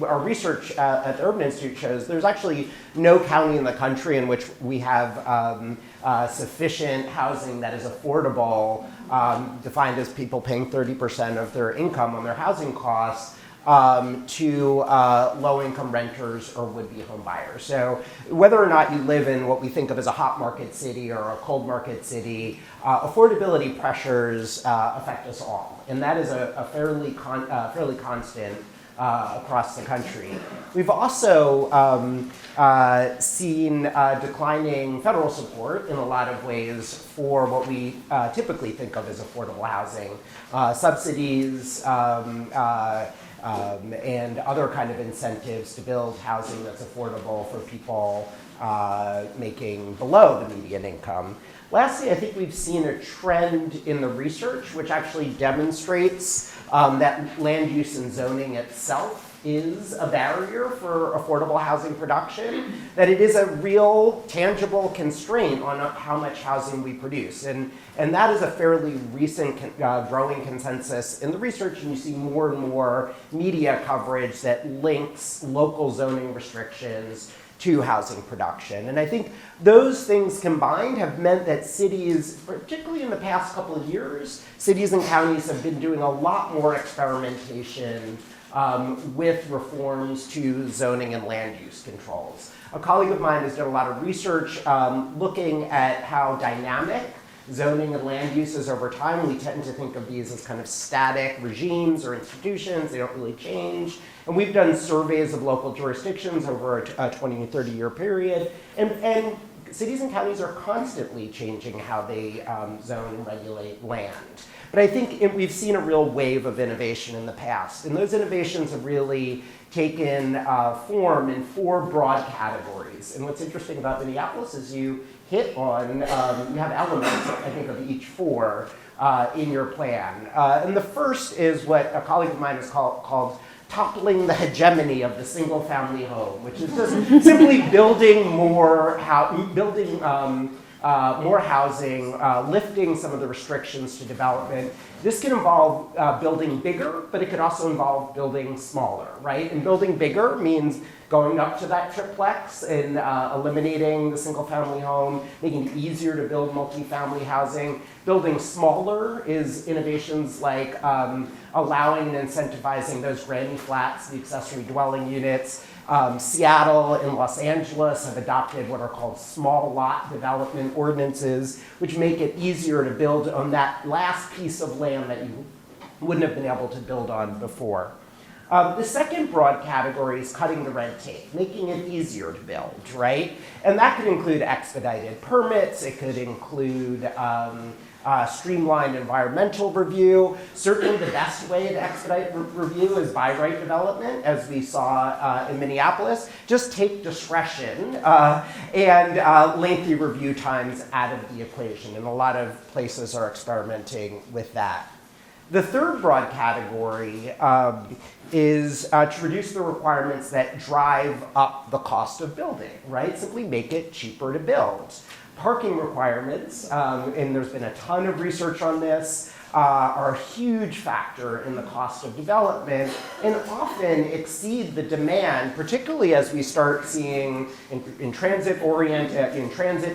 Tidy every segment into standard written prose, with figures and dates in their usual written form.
our research at the Urban Institute shows there's actually no county in the country in which we have sufficient housing that is affordable, defined as people paying 30% of their income on their housing costs, to low-income renters or would-be home buyers. So whether or not you live in what we think of as a hot market city or a cold market city, affordability pressures affect us all. And that is a fairly constant across the country. We've also seen declining federal support in a lot of ways for what we typically think of as affordable housing. Subsidies, and other kind of incentives to build housing that's affordable for people making below the median income. Lastly, I think we've seen a trend in the research which actually demonstrates that land use and zoning itself is a barrier for affordable housing production, that it is a real tangible constraint on how much housing we produce. And that is a fairly recent growing consensus in the research, and you see more and more media coverage that links local zoning restrictions to housing production. And I think those things combined have meant that cities, particularly in the past couple of years, cities and counties have been doing a lot more experimentation with reforms to zoning and land use controls. A colleague of mine has done a lot of research looking at how dynamic zoning and land use is over time. We tend to think of these as kind of static regimes or institutions. They don't really change. And we've done surveys of local jurisdictions over a 20 to 30 year period. And cities and counties are constantly changing how they zone and regulate land. But I think we've seen a real wave of innovation in the past. And those innovations have really taken form in 4 broad categories. And what's interesting about Minneapolis is you hit on, you have elements, I think, of each 4 in your plan. And the first is what a colleague of mine has called toppling the hegemony of the single-family home, which is just simply building more housing, lifting some of the restrictions to development. This can involve building bigger, but it could also involve building smaller, right? And building bigger means going up to that triplex and eliminating the single-family home, making it easier to build multifamily housing. Building smaller is innovations like allowing and incentivizing those granny flats, the accessory dwelling units. Seattle and Los Angeles have adopted what are called small lot development ordinances, which make it easier to build on that last piece of land that you wouldn't have been able to build on before. The second broad category is cutting the red tape, making it easier to build, right? And that could include expedited permits. It could include streamlined environmental review. Certainly the best way to expedite review is by right development, as we saw in Minneapolis. Just take discretion and lengthy review times out of the equation. And a lot of places are experimenting with that. The third broad category is to reduce the requirements that drive up the cost of building, right? Simply make it cheaper to build. Parking requirements, and there's been a ton of research on this, are a huge factor in the cost of development and often exceed the demand, particularly as we start seeing in transit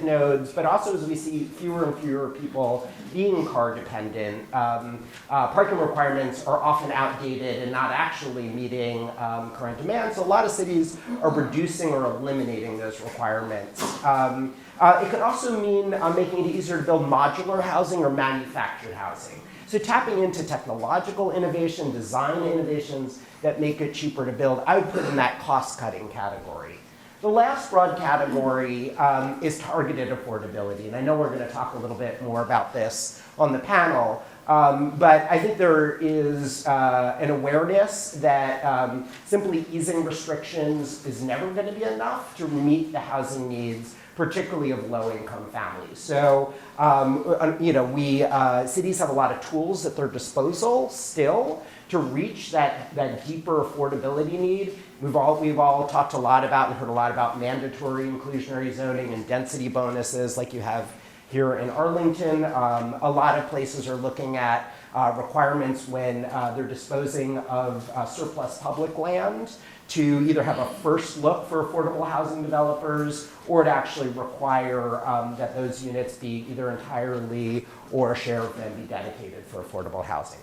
nodes, but also as we see fewer and fewer people being car dependent. Parking requirements are often outdated and not actually meeting current demand. So a lot of cities are reducing or eliminating those requirements. It could also mean making it easier to build modular housing or manufactured housing. So tapping into technological innovation, design innovations that make it cheaper to build, I would put in that cost-cutting category. The last broad category is targeted affordability. And I know we're going to talk a little bit more about this on the panel. But I think there is an awareness that simply easing restrictions is never going to be enough to meet the housing needs, particularly of low-income families. So, cities have a lot of tools at their disposal still to reach that deeper affordability need. We've all talked a lot about and heard a lot about mandatory inclusionary zoning and density bonuses like you have here in Arlington. A lot of places are looking at requirements when they're disposing of surplus public land to either have a first look for affordable housing developers or to actually require that those units be either entirely or a share of them be dedicated for affordable housing.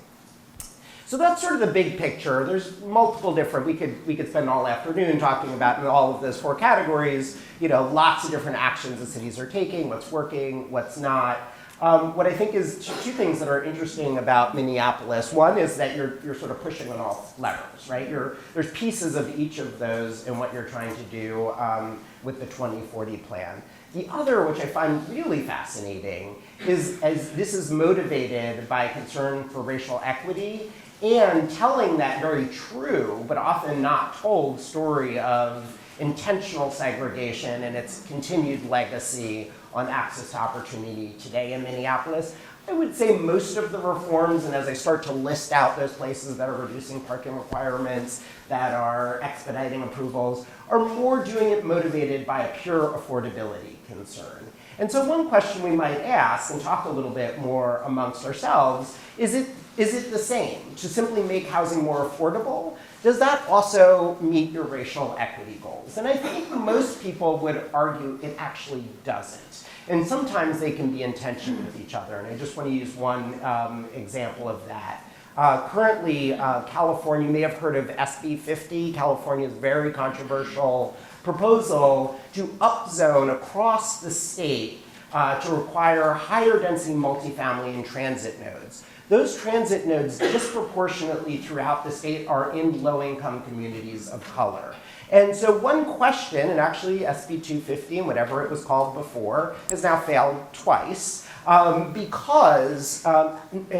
So that's sort of the big picture. There's multiple different, we could spend all afternoon talking about in all of those 4 categories, lots of different actions that cities are taking, what's working, what's not. What I think is 2 things that are interesting about Minneapolis. One is that you're sort of pushing on all levers, right? There's pieces of each of those in what you're trying to do with the 2040 plan. The other, which I find really fascinating, is as this is motivated by concern for racial equity and telling that very true, but often not told story of intentional segregation and its continued legacy on access to opportunity today in Minneapolis. I would say most of the reforms, and as I start to list out those places that are reducing parking requirements, that are expediting approvals, are more doing it motivated by a pure affordability concern. And so one question we might ask and talk a little bit more amongst ourselves, is it the same to simply make housing more affordable? Does that also meet your racial equity goals? And I think most people would argue it actually doesn't. And sometimes they can be in tension with each other. And I just want to use one example of that. Currently, California, you may have heard of SB 50, California's very controversial proposal to upzone across the state to require higher density multifamily and transit nodes. Those transit nodes disproportionately throughout the state are in low-income communities of color. And so one question, and actually SB 250 and whatever it was called before, has now failed twice because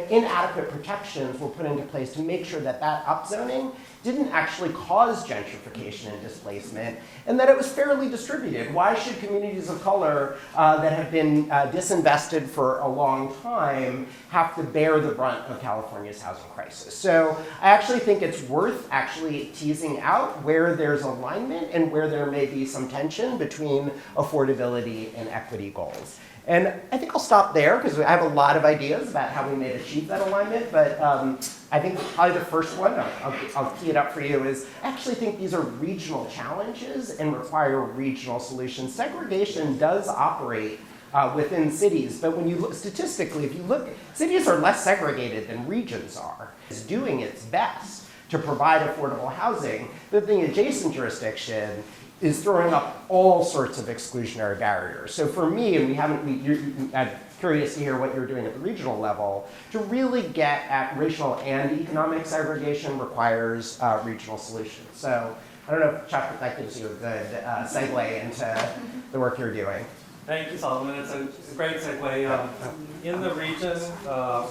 inadequate protections were put into place to make sure that that upzoning didn't actually cause gentrification and displacement, and that it was fairly distributed. Why should communities of color that have been disinvested for a long time have to bear the brunt of California's housing crisis? So I actually think it's worth actually teasing out where there's alignment and where there may be some tension between affordability and equity goals. And I think I'll stop there because I have a lot of ideas about how we may achieve that alignment, but I think probably the first one, I'll tee it up for you, is I actually think these are regional challenges and require regional solutions. Segregation does operate within cities, but when you look statistically, if you look, cities are less segregated than regions are. It's doing its best to provide affordable housing, but the adjacent jurisdiction is throwing up all sorts of exclusionary barriers. So for me, and I'm curious to hear what you're doing at the regional level, to really get at racial and economic segregation requires regional solutions. So I don't know if Chuck, that gives you a good segue into the work you're doing. Thank you, Solomon. It's a great segue. In the region,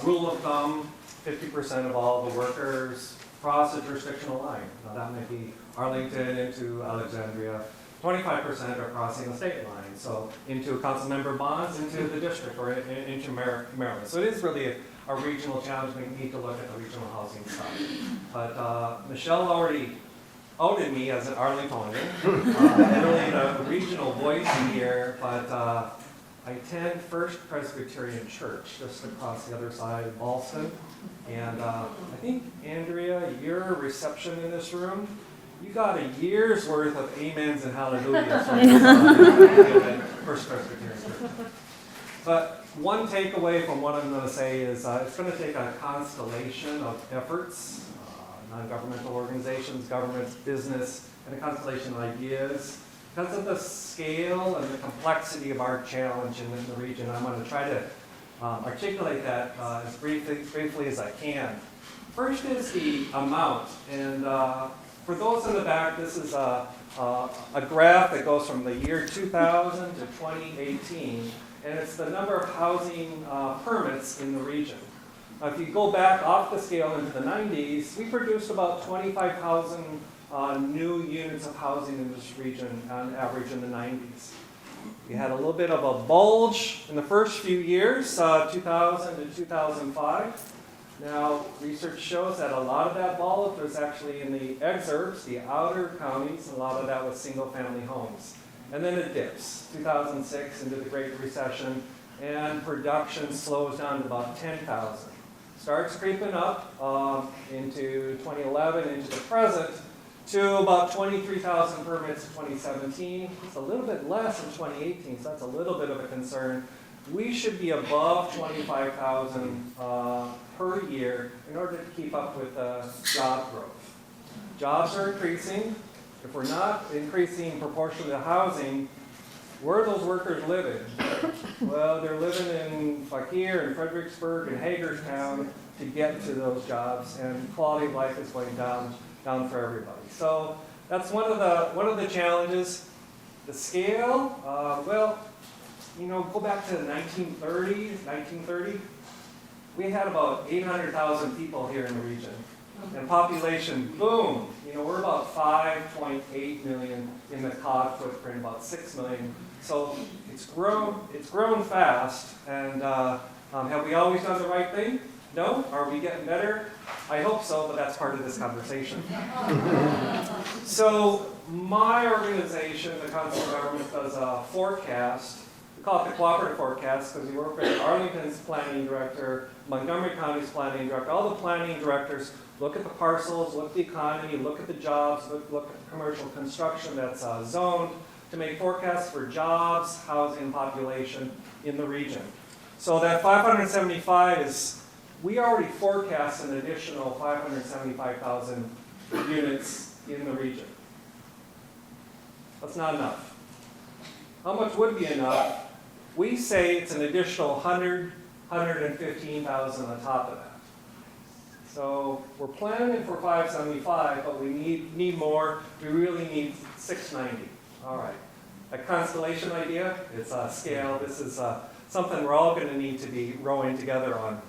rule of thumb, 50% of all the workers cross a jurisdictional line. Now that may be Arlington into Alexandria. 25% are crossing the state line, so into council member bonds, into the district, or into Maryland. So it is really a regional challenge. We need to look at the regional housing stuff. But Michelle already outed me as an Arlingtonian, really the regional voice here, but I attend First Presbyterian Church just across the other side of Ballston. And I think, Andrea, your reception in this room, you got a year's worth of amens and hallelujahs from First Presbyterian Church. But one takeaway from what I'm going to say is it's going to take a constellation of efforts, non-governmental organizations, governments, business, and a constellation of ideas. Because of the scale and the complexity of our challenge in the region, I'm going to try to articulate that as briefly as I can. First is the amount, and for those in the back, this is a graph that goes from the year 2000 to 2018, and it's the number of housing permits in the region. If you go back off the scale into the 90s, we produced about 25,000 new units of housing in this region on average in the 90s. We had a little bit of a bulge in the first few years, 2000 to 2005. Now, research shows that a lot of that bulge was actually in the exurbs, the outer counties, and a lot of that was single-family homes. And then it dips, 2006 into the Great Recession, and production slows down to about 10,000. starts creeping up into 2011, into the present, to about 23,000 permits in 2017. It's a little bit less in 2018, so that's a little bit of a concern. We should be above 25,000 per year in order to keep up with job growth. Jobs are increasing. If we're not increasing proportionally to housing, where are those workers living? Well, they're living in Fauquier and Fredericksburg and Hagerstown to get to those jobs, and quality of life is going down for everybody. So that's one of the challenges. The scale, well, you know, go back to the 1930, we had about 800,000 people here in the region. And population, boom, you know, we're about 5.8 million in the COG footprint, about 6 million. So it's grown fast. And have we always done the right thing? No? Are we getting better? I hope so, but that's part of this conversation. So my organization, the Council of Governments, does a forecast. We call it the cooperative forecast because we work with Arlington's planning director, Montgomery County's planning director, all the planning directors look at the parcels, look at the economy, look at the jobs, look at the commercial construction that's zoned to make forecasts for jobs, housing, population in the region. So that 575 is, we already forecast an additional 575,000 units in the region. That's not enough. How much would be enough? We say it's an additional 115,000 on top of that. So we're planning for 575, but we need more. We really need 690. All right. A constellation idea, it's a scale. This is something we're all going to need to be rowing together on.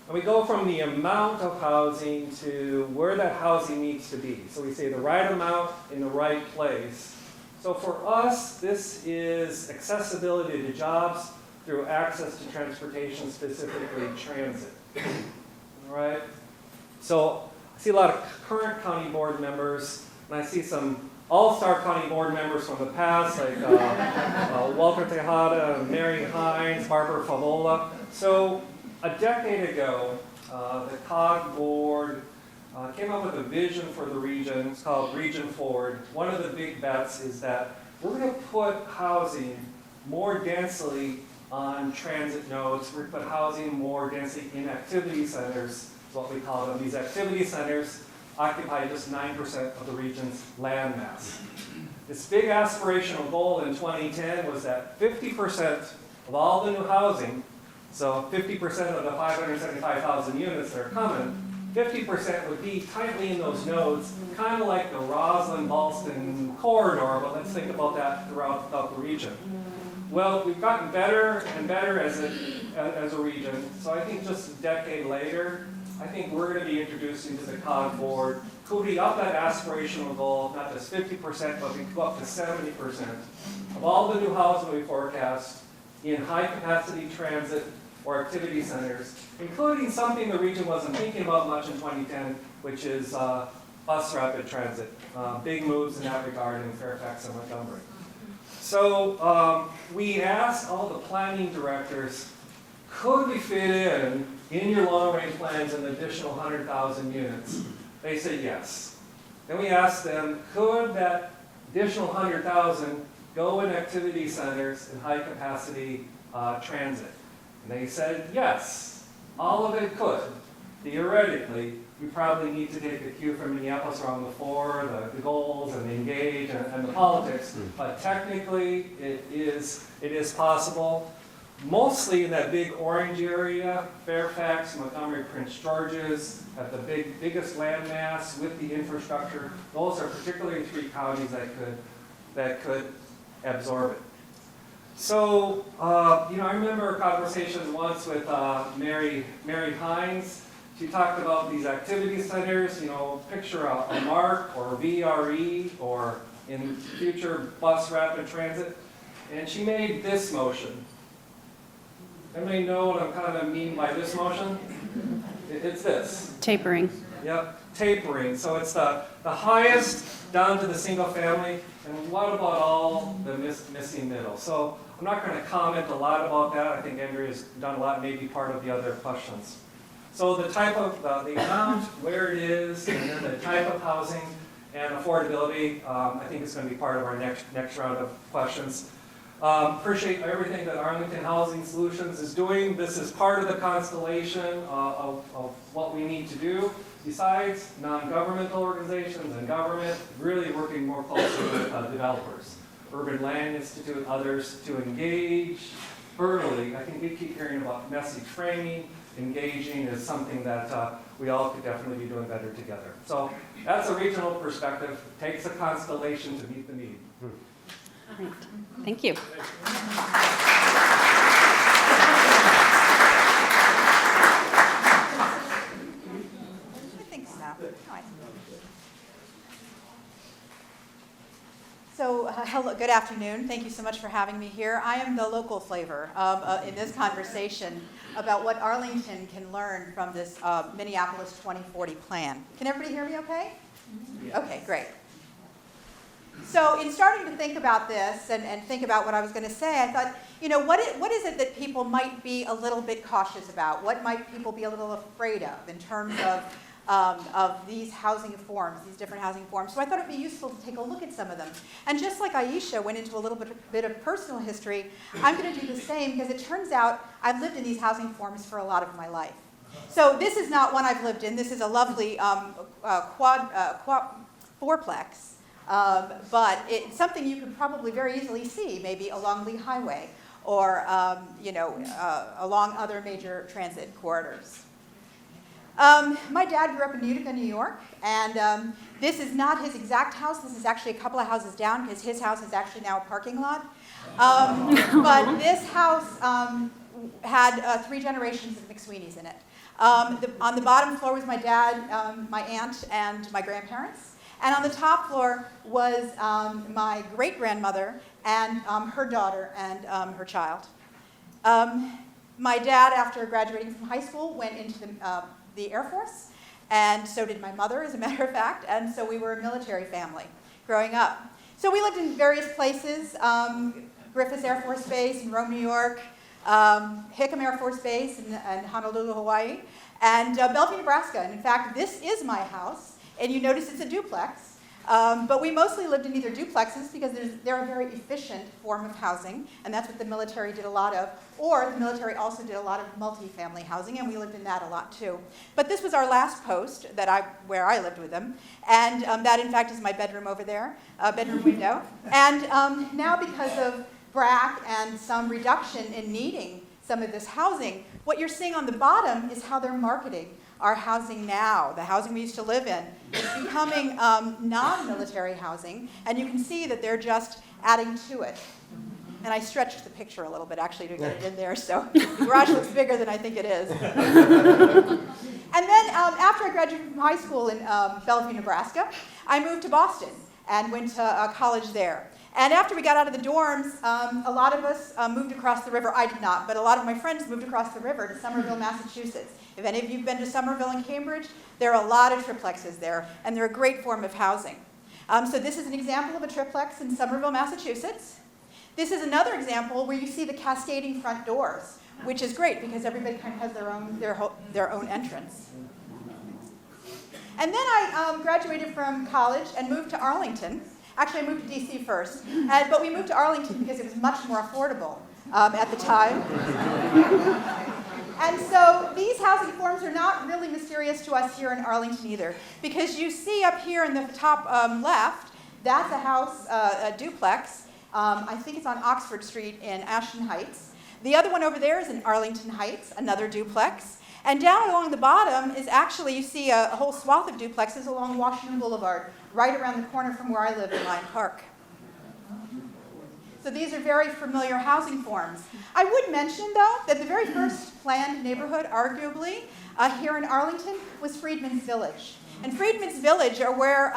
And we go from the amount of housing to where that housing needs to be. So we say the right amount in the right place. So for us, this is accessibility to jobs through access to transportation, specifically transit. All right? So I see a lot of current county board members, and I see some all-star county board members from the past, like Walter Tejada, Mary Hines, Barbara Favola. So a decade ago, the COG board came up with a vision for the region. It's called Region Forward. One of the big bets is that we're going to put housing more densely on transit nodes. We're going to put housing more densely in activity centers, is what we call them. These activity centers occupy just 9% of the region's land mass. This big aspirational goal in 2010 was that 50% of all the new housing, so 50% of the 575,000 units that are coming, 50% would be tightly in those nodes, kind of like the Roslyn-Ballston corridor, but let's think about that throughout the region. Well, we've gotten better and better as a region, so I think just a decade later, I think we're going to be introducing to the COG board, could we up that aspirational goal, not just 50%, but we go up to 70% of all the new housing we forecast in high-capacity transit or activity centers, including something the region wasn't thinking about much in 2010, which is bus rapid transit. Big moves in that regard in Fairfax and Montgomery. So we asked all the planning directors, could we fit in your long-range plans an additional 100,000 units? They said yes. Then we asked them, could that additional 100,000 go in activity centers and high-capacity transit? And they said yes, all of it could. Theoretically, we probably need to take a cue from Minneapolis around the four, the goals and the engage and the politics, but technically it is possible. Mostly in that big orange area, Fairfax, Montgomery, Prince George's, at the biggest land mass with the infrastructure. Those are particularly three counties that could absorb it. So, I remember conversations once with Mary Hines. She talked about these activity centers, picture a MARC or VRE or in future bus rapid transit. And she made this motion. Anybody know what I'm kind of mean by this motion? It's this. Tapering. Yep, tapering. So it's the highest down to the single family, and what about all the missing middle? So I'm not going to comment a lot about that. I think Andrea's done a lot, maybe part of the other questions. So the type of, the amount, where it is, and then the type of housing and affordability, I think is going to be part of our next round of questions. Appreciate everything that Arlington Housing Solutions is doing. This is part of the constellation of what we need to do. Besides non-governmental organizations and government, really working more closely with developers, Urban Land Institute, others, to engage early. I think we keep hearing about message framing. Engaging is something that we all could definitely be doing better together. So that's a regional perspective. It takes a constellation to meet the need. All right. Thank you. I think so. So, hello, good afternoon. Thank you so much for having me here. I am the local flavor in this conversation about what Arlington can learn from this Minneapolis 2040 plan. Can everybody hear me okay? Yeah. Okay, great. So in starting to think about this and think about what I was going to say, I thought, you know, what is it that people might be a little bit cautious about? What might people be a little afraid of in terms of these housing forms, these different housing forms? So I thought it would be useful to take a look at some of them. And just like Aisha went into a little bit of personal history, I'm going to do the same because it turns out I've lived in these housing forms for a lot of my life. So this is not one I've lived in. This is a lovely fourplex. But it's something you could probably very easily see, maybe along Lee Highway or along other major transit corridors. My dad grew up in Utica, New York, and this is not his exact house. This is actually a couple of houses down because his house is actually now a parking lot. But this house had 3 generations of McSweeneys in it. On the bottom floor was my dad, my aunt, and my grandparents. And on the top floor was my great-grandmother and her daughter and her child. My dad, after graduating from high school, went into the Air Force, and so did my mother, as a matter of fact, and so we were a military family growing up. So we lived in various places, Griffith Air Force Base in Rome, New York, Hickam Air Force Base in Honolulu, Hawaii, and Bellevue, Nebraska. And in fact, this is my house. And you notice it's a duplex, but we mostly lived in either duplexes because they're a very efficient form of housing, and that's what the military did a lot of, or the military also did a lot of multifamily housing, and we lived in that a lot too. But this was our last post where I lived with them, and that in fact is my bedroom over there, bedroom window. And now because of BRAC and some reduction in needing some of this housing, what you're seeing on the bottom is how they're marketing our housing now. The housing we used to live in is becoming non-military housing, and you can see that they're just adding to it. And I stretched the picture a little bit, actually, to get it in there, so the garage looks bigger than I think it is. And then after I graduated from high school in Bellevue, Nebraska, I moved to Boston and went to college there. And after we got out of the dorms, a lot of us moved across the river. I did not, but a lot of my friends moved across the river to Somerville, Massachusetts. If any of you have been to Somerville and Cambridge, there are a lot of triplexes there, and they're a great form of housing. So this is an example of a triplex in Somerville, Massachusetts. This is another example where you see the cascading front doors, which is great because everybody kind of has their own entrance. And then I graduated from college and moved to Arlington. Actually, I moved to DC first, but we moved to Arlington because it was much more affordable at the time. And so these housing forms are not really mysterious to us here in Arlington either, because you see up here in the top left, that's a house, a duplex. I think it's on Oxford Street in Ashton Heights. The other one over there is in Arlington Heights, another duplex. And down along the bottom is actually, you see a whole swath of duplexes along Washington Boulevard, right around the corner from where I live in Lyon Park. So these are very familiar housing forms. I would mention, though, that the very first planned neighborhood, arguably, here in Arlington was Freedman's Village. And Freedman's Village are where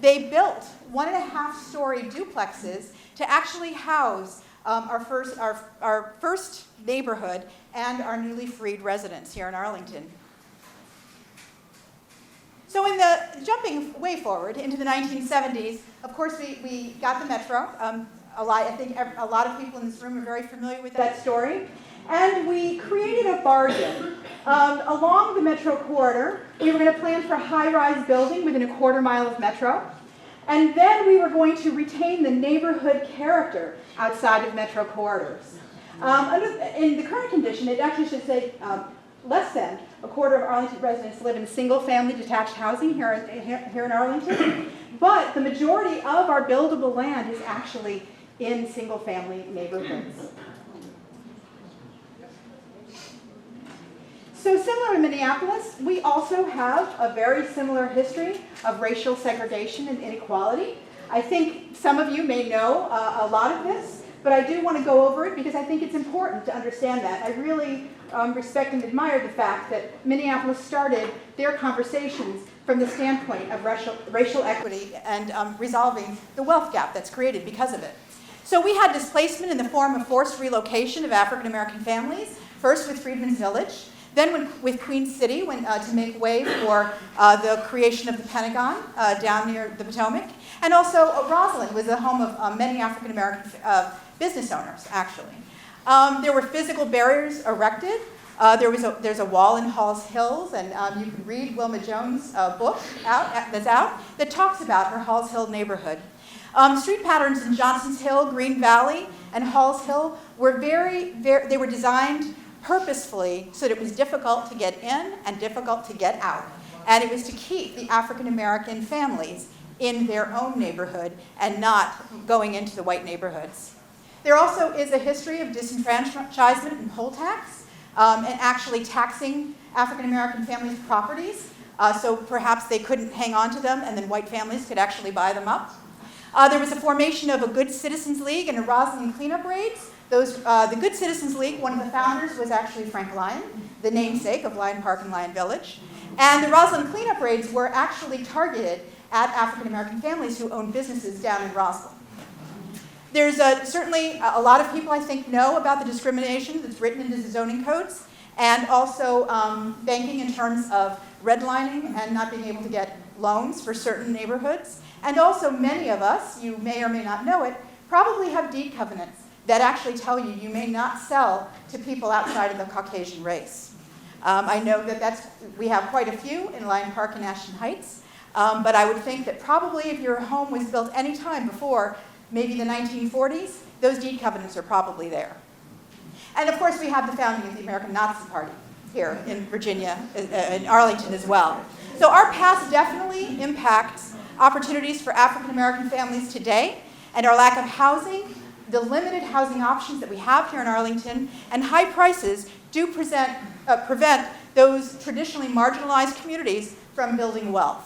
they built 1.5-story duplexes to actually house our first neighborhood and our newly freed residents here in Arlington. So in the jumping way forward into the 1970s, of course we got the Metro. I think a lot of people in this room are very familiar with that story. And we created a bargain. Along the Metro corridor, we were going to plan for a high-rise building within a quarter mile of Metro. And then we were going to retain the neighborhood character outside of Metro corridors. In the current condition, it actually should say less than a quarter of Arlington residents live in single-family detached housing here in Arlington. But the majority of our buildable land is actually in single-family neighborhoods. So similar in Minneapolis, we also have a very similar history of racial segregation and inequality. I think some of you may know a lot of this, but I do want to go over it because I think it's important to understand that. I really respect and admire the fact that Minneapolis started their conversations from the standpoint of racial equity and resolving the wealth gap that's created because of it. So we had displacement in the form of forced relocation of African American families, first with Freedmen's Village, then with Queen City to make way for the creation of the Pentagon down near the Potomac. And also Roslyn was the home of many African American business owners, actually. There were physical barriers erected. There's a wall in Halls Hills, and you can read Wilma Jones' book that's out that talks about her Halls Hill neighborhood. Street patterns in Johnson's Hill, Green Valley, and Halls Hill were they were designed purposefully so that it was difficult to get in and difficult to get out. And it was to keep the African American families in their own neighborhood and not going into the white neighborhoods. There also is a history of disenfranchisement and poll tax, and actually taxing African American families' properties, so perhaps they couldn't hang on to them and then white families could actually buy them up. There was a formation of a Good Citizens League and a Roslyn cleanup raids. The Good Citizens League, one of the founders was actually Frank Lyon, the namesake of Lyon Park and Lyon Village. And the Roslyn cleanup raids were actually targeted at African American families who owned businesses down in Roslyn. There's certainly a lot of people, I think, know about the discrimination that's written into the zoning codes, and also banking in terms of redlining and not being able to get loans for certain neighborhoods. And also many of us, you may or may not know it, probably have deed covenants that actually tell you you may not sell to people outside of the Caucasian race. I know that we have quite a few in Lyon Park and Ashton Heights, but I would think that probably if your home was built any time before maybe the 1940s, those deed covenants are probably there. And of course, we have the founding of the American Nazi Party here in Virginia, in Arlington as well. So our past definitely impacts opportunities for African American families today, and our lack of housing, the limited housing options that we have here in Arlington, and high prices do prevent those traditionally marginalized communities from building wealth.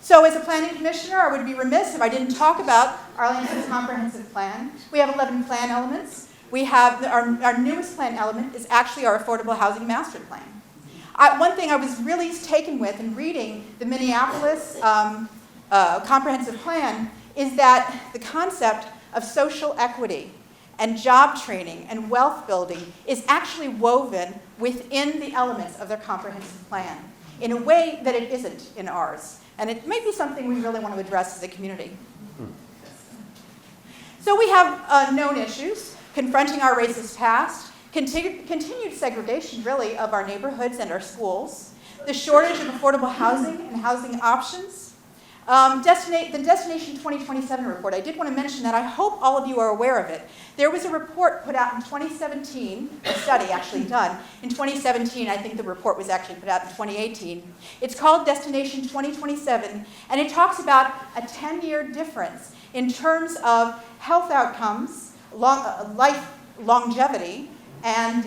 So as a planning commissioner, I would be remiss if I didn't talk about Arlington's comprehensive plan. We have 11 plan elements. We have our newest plan element is actually our affordable housing master plan. One thing I was really taken with in reading the Minneapolis comprehensive plan is that the concept of social equity and job training and wealth building is actually woven within the elements of their comprehensive plan in a way that it isn't in ours. And it may be something we really want to address as a community. So we have known issues confronting our racist past, continued segregation, really, of our neighborhoods and our schools, the shortage of affordable housing and housing options, the Destination 2027 report. I did want to mention that. I hope all of you are aware of it. There was a report put out in 2017, a study actually done in 2017. I think the report was actually put out in 2018. It's called Destination 2027, and it talks about a 10-year difference in terms of health outcomes, life longevity, and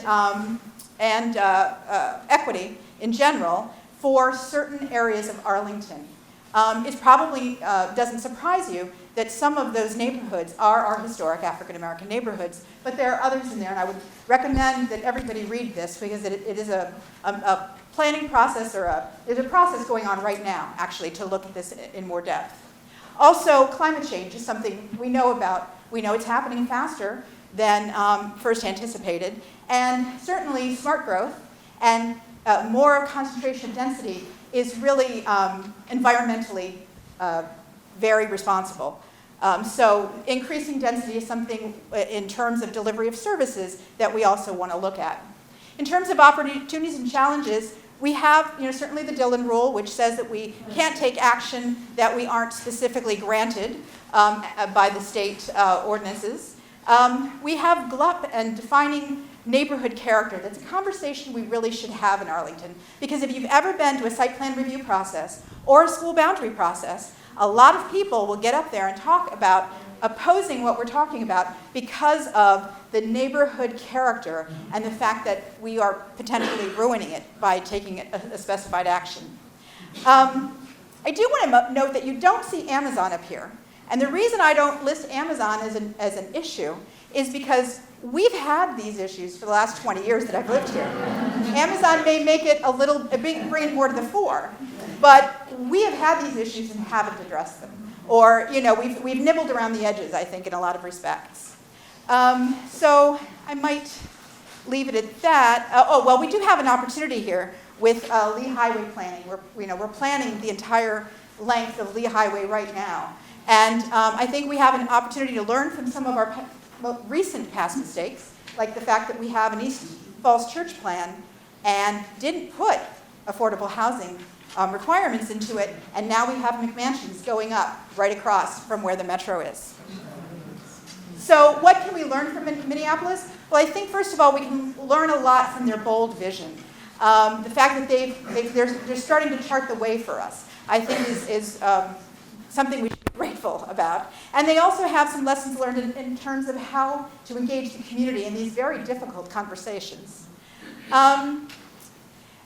equity in general for certain areas of Arlington. It probably doesn't surprise you that some of those neighborhoods are our historic African American neighborhoods, but there are others in there, and I would recommend that everybody read this because it is a planning process, there's a process going on right now, actually, to look at this in more depth. Also, climate change is something we know about. We know it's happening faster than first anticipated, and certainly smart growth and more concentration density is really environmentally very responsible. So increasing density is something in terms of delivery of services that we also want to look at. In terms of opportunities and challenges, we have, certainly the Dillon Rule, which says that we can't take action that we aren't specifically granted by the state ordinances. We have GLUP and defining neighborhood character. That's a conversation we really should have in Arlington, because if you've ever been to a site plan review process or a school boundary process, a lot of people will get up there and talk about opposing what we're talking about because of the neighborhood character and the fact that we are potentially ruining it by taking a specified action. I do want to note that you don't see Amazon up here. And the reason I don't list Amazon as an issue is because we've had these issues for the last 20 years that I've lived here. Amazon may make it bring it more to the fore, but we have had these issues and haven't addressed them. Or, we've nibbled around the edges, I think, in a lot of respects. So I might leave it at that. We do have an opportunity here with Lee Highway planning. We're planning the entire length of Lee Highway right now. And I think we have an opportunity to learn from some of our recent past mistakes, like the fact that we have an East Falls Church plan and didn't put affordable housing requirements into it, and now we have McMansions going up right across from where the metro is. So what can we learn from Minneapolis? Well, I think first of all we can learn a lot from their bold vision. The fact that they're starting to chart the way for us, I think is something we should be grateful about. And they also have some lessons learned in terms of how to engage the community in these very difficult conversations.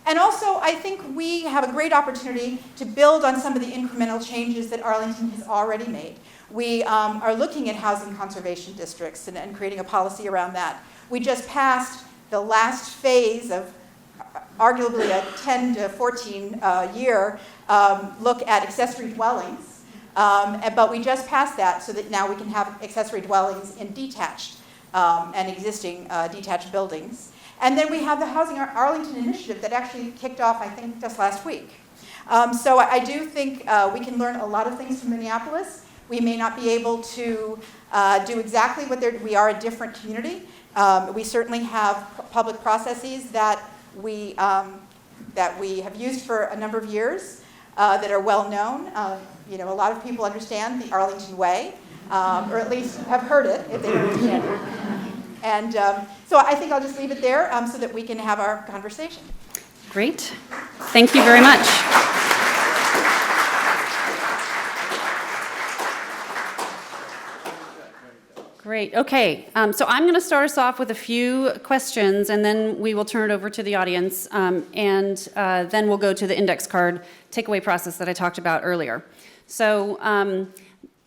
And also, I think we have a great opportunity to build on some of the incremental changes that Arlington has already made. We are looking at housing conservation districts and creating a policy around that. We just passed the last phase of arguably a 10 to 14 year look at accessory dwellings. But we just passed that so that now we can have accessory dwellings in detached and existing detached buildings. And then we have the Housing Arlington initiative that actually kicked off, I think, just last week. So I do think we can learn a lot of things from Minneapolis. We may not be able to do exactly what we are a different community. We certainly have public processes that we have used for a number of years that are well known. A lot of people understand the Arlington Way, or at least have heard it if they don't understand it. And so I think I'll just leave it there so that we can have our conversation. Great. Thank you very much. Great. Okay. So I'm going to start us off with a few questions, and then we will turn it over to the audience, and then we'll go to the index card takeaway process that I talked about earlier. So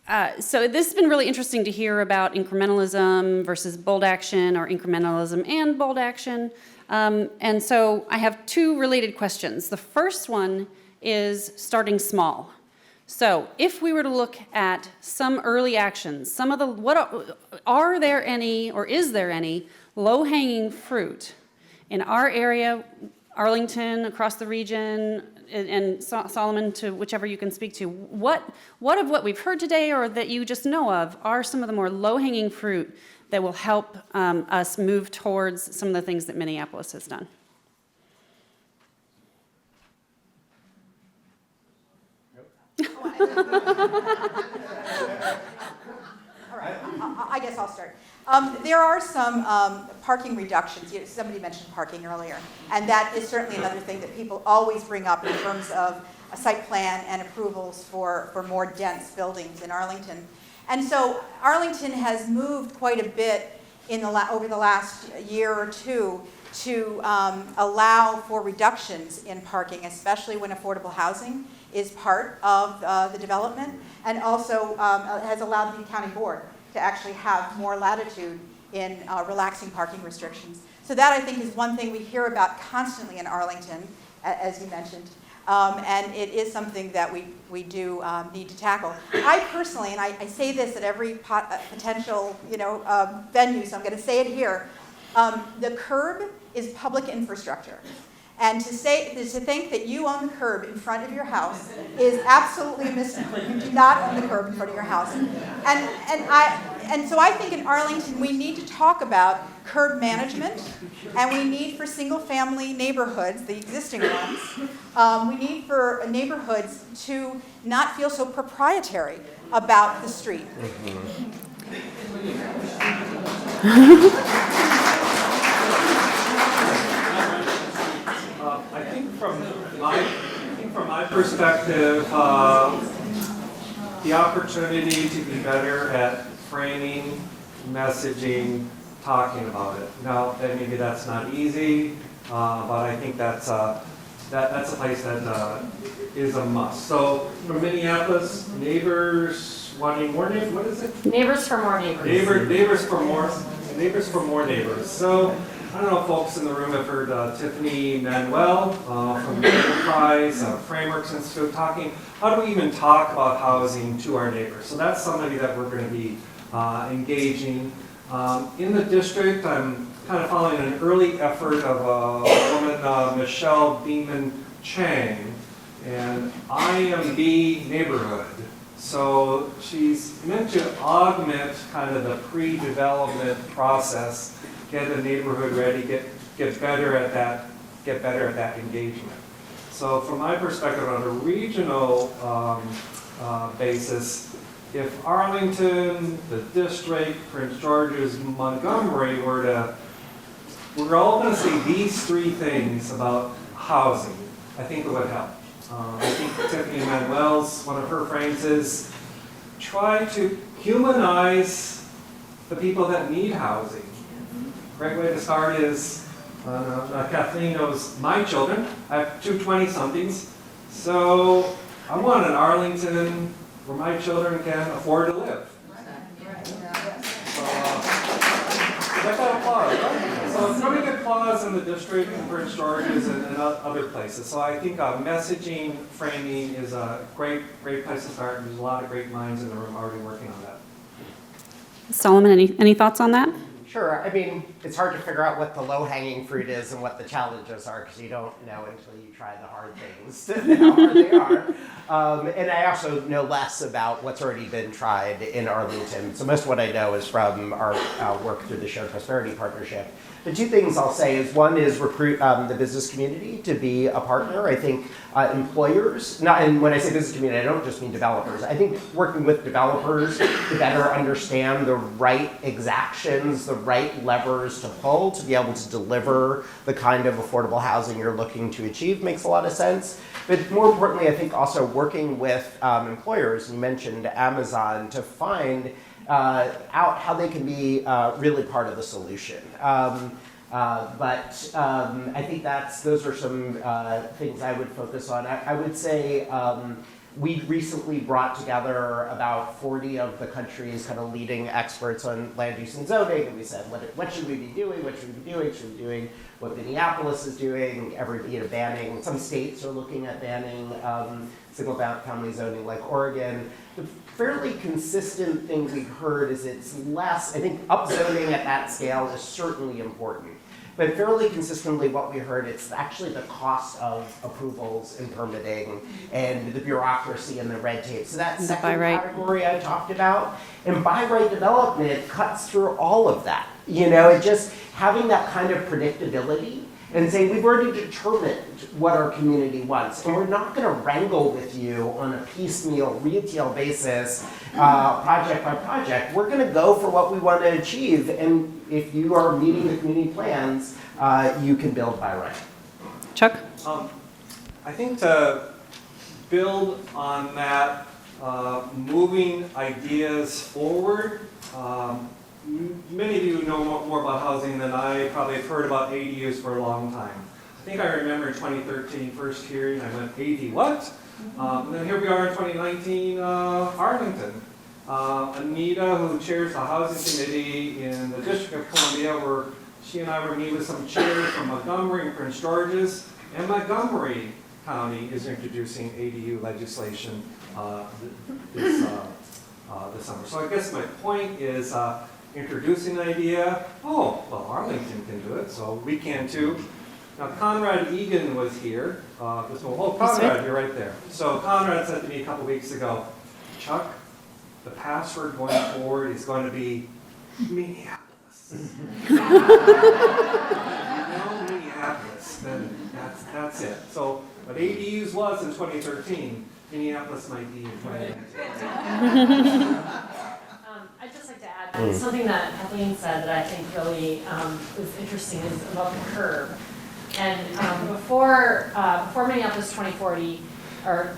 this has been really interesting to hear about incrementalism versus bold action, or incrementalism and bold action. And so I have two related questions. The first one is starting small. So if we were to look at some early actions, are there any, or is there any, low-hanging fruit in our area, Arlington, across the region, and Solomon, to whichever you can speak to? What of what we've heard today, or that you just know of, are some of the more low-hanging fruit that will help us move towards some of the things that Minneapolis has done? All right, I guess I'll start. There are some parking reductions. Somebody mentioned parking earlier, and that is certainly another thing that people always bring up in terms of a site plan and approvals for more dense buildings in Arlington. And so Arlington has moved quite a bit over the last year or two to allow for reductions in parking, especially when affordable housing is part of the development, and also has allowed the county board to actually have more latitude in relaxing parking restrictions. So that, I think, is one thing we hear about constantly in Arlington, as you mentioned, and it is something that we do need to tackle. I personally, and I say this at every potential venue, so I'm going to say it here, the curb is public infrastructure. And to think that you own the curb in front of your house is absolutely a misnomer. You do not own the curb in front of your house. And so I think in Arlington we need to talk about curb management, and we need for single-family neighborhoods, the existing ones, we need for neighborhoods to not feel so proprietary about the street. I think from my perspective, the opportunity to be better at framing, messaging, talking about it. Now, maybe that's not easy, but I think that's a place that is a must. So from Minneapolis, neighbors wanting more neighbors. What is it? Neighbors for more neighbors. Neighbors for more neighbors. So I don't know if folks in the room have heard Tiffany Manuel from the Enterprise Frameworks Institute talking. How do we even talk about housing to our neighbors? So that's somebody that we're going to be engaging. In the district, I'm kind of following an early effort of a woman, Michelle Beeman Chang, and IMB Neighborhood. So she's meant to augment kind of the pre-development process, get a neighborhood ready, get better at that engagement. So from my perspective, on a regional basis, if Arlington, the district, Prince George's, Montgomery we're all going to say these three things about housing, I think it would help. I think Tiffany Manuel's, one of her frames is, try to humanize the people that need housing. Great way to start is, Kathleen knows my children. I have two 20-somethings. So I want an Arlington where my children can afford to live. That's that applause, right? So it's going to get applause in the district and Prince George's and other places. So I think messaging, framing is a great place to start. There's a lot of great minds in the room already working on that. Solomon, any thoughts on that? Sure. I mean, it's hard to figure out what the low-hanging fruit is and what the challenges are because you don't know until you try the hard things how hard they are. And I also know less about what's already been tried in Arlington. So most of what I know is from our work through the Shared Prosperity Partnership. The two things I'll say is one is recruit the business community to be a partner. I think employers, and when I say business community, I don't just mean developers. I think working with developers to better understand the right exactions, the right levers to pull to be able to deliver the kind of affordable housing you're looking to achieve makes a lot of sense. But more importantly, I think also working with employers, you mentioned Amazon, to find out how they can be really part of the solution. But I think those are some things I would focus on. I would say we recently brought together about 40 of the country's kind of leading experts on land use and zoning, and we said, what should we be doing? What should we be doing? Should we be doing what Minneapolis is doing? Banning. Some states are looking at banning single-family zoning, like Oregon. The fairly consistent thing we've heard is it's less. I think upzoning at that scale is certainly important. But fairly consistently what we heard, it's actually the cost of approvals and permitting and the bureaucracy and the red tape. So that second category I talked about, and by right development cuts through all of that. It just having that kind of predictability and saying we've already determined what our community wants, and we're not going to wrangle with you on a piecemeal, retail basis, project by project. We're going to go for what we want to achieve, and if you are meeting the community plans, you can build by right. Chuck? I think to build on that, moving ideas forward, many of you know more about housing than I probably have heard about ADUs for a long time. I think I remember in 2013, first hearing, I went, AD what? And then here we are in 2019, Arlington. Anita, who chairs the housing committee in the District of Columbia, where she and I were meeting with some chairs from Montgomery and Prince George's, and Montgomery County is introducing ADU legislation this summer. So I guess my point is introducing the idea, well, Arlington can do it, so we can too. Now, Conrad Egan was here. Conrad, you're right there. So Conrad said to me a couple weeks ago, Chuck, the password going forward is going to be Minneapolis. Minneapolis, then that's it. So what ADUs was in 2013, Minneapolis might be in 2019. I'd just like to add something that Kathleen said that I think really was interesting is about the curb. And before Minneapolis 2040, or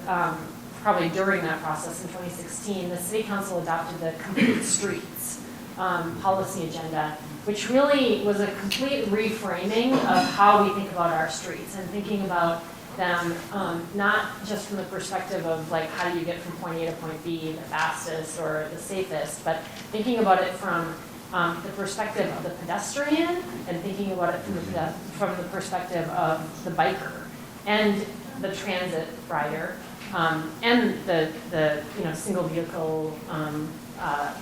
probably during that process in 2016, the City Council adopted the Complete Streets policy agenda, which really was a complete reframing of how we think about our streets and thinking about them not just from the perspective of like how do you get from point A to point B the fastest or the safest, but thinking about it from the perspective of the pedestrian and thinking about it from the perspective of the biker and the transit rider and the single vehicle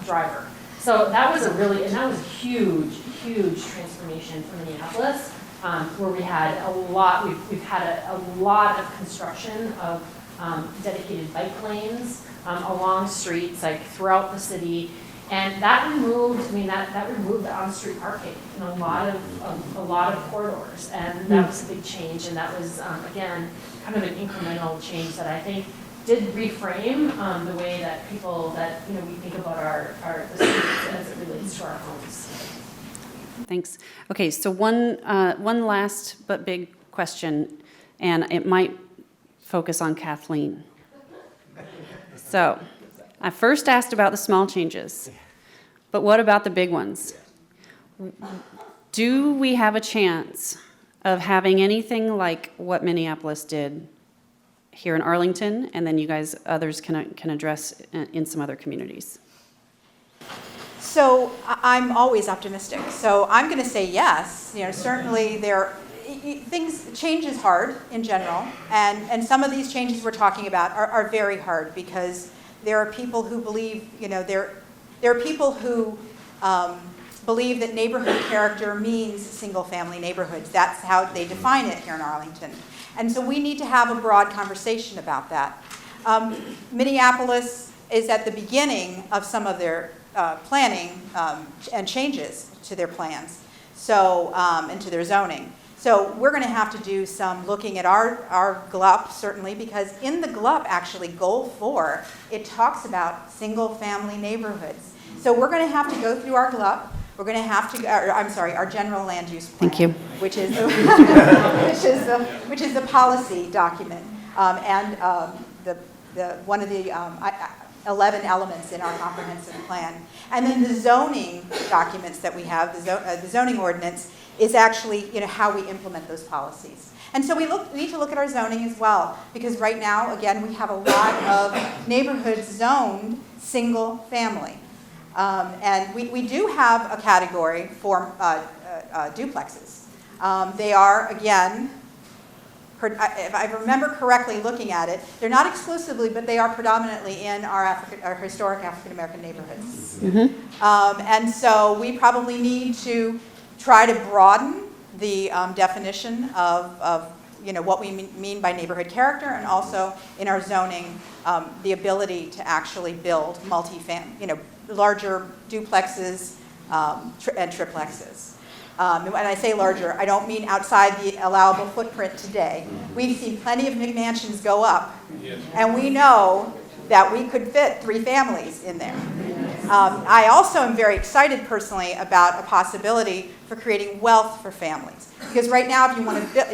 driver. So that was and that was a huge transformation for Minneapolis, where we had we've had a lot of construction of dedicated bike lanes along streets, like throughout the city. And that removed, that removed the on-street parking in a lot of corridors, and that was a big change. And that was again kind of an incremental change that I think did reframe the way that we think about the streets as it relates to our homes. Thanks. Okay, so one last but big question, and it might focus on Kathleen. So, I first asked about the small changes, but what about the big ones? Do we have a chance of having anything like what Minneapolis did here in Arlington, and then you guys, others can address in some other communities? So I'm always optimistic. So I'm going to say yes. Certainly change is hard in general, and some of these changes we're talking about are very hard because there are people who believe, there are people who believe that neighborhood character means single-family neighborhoods. That's how they define it here in Arlington. And so we need to have a broad conversation about that. Minneapolis is at the beginning of some of their planning and changes to their plans, and to their zoning. So we're going to have to do some looking at our GLUP, certainly, because in the GLUP, actually, Goal 4, it talks about single-family neighborhoods. So we're going to have to go through our GLUP. We're going to have to, our general land use plan. Thank you. Which is the policy document, and one of the 11 elements in our comprehensive plan. And then the zoning documents that we have, the zoning ordinance, is actually how we implement those policies. And so we need to look at our zoning as well, because right now, again, we have a lot of neighborhoods zoned single family. And we do have a category for duplexes. They are, again, if I remember correctly looking at it, they're not exclusively, but they are predominantly in our historic African-American neighborhoods. Mm-hmm. And so we probably need to try to broaden the definition of what we mean by neighborhood character, and also in our zoning, the ability to actually build larger duplexes and triplexes. And when I say larger, I don't mean outside the allowable footprint today. We've seen plenty of McMansions go up, and we know that we could fit 3 families in there. I also am very excited personally about a possibility for creating wealth for families, because right now, if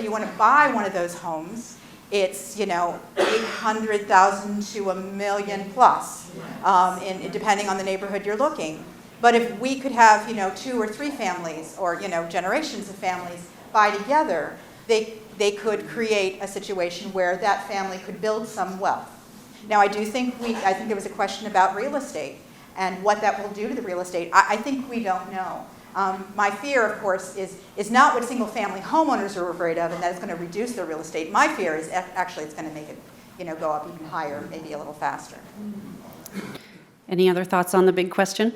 you want to buy one of those homes, it's $800,000 to $1 million plus, depending on the neighborhood you're looking. But if we could have 2 or 3 families, or generations of families buy together, they could create a situation where that family could build some wealth. Now, I think there was a question about real estate and what that will do to the real estate. I think we don't know. My fear, of course, is not what single-family homeowners are afraid of, and that it's going to reduce their real estate. My fear is actually it's going to make it, go up even higher, maybe a little faster. Any other thoughts on the big question?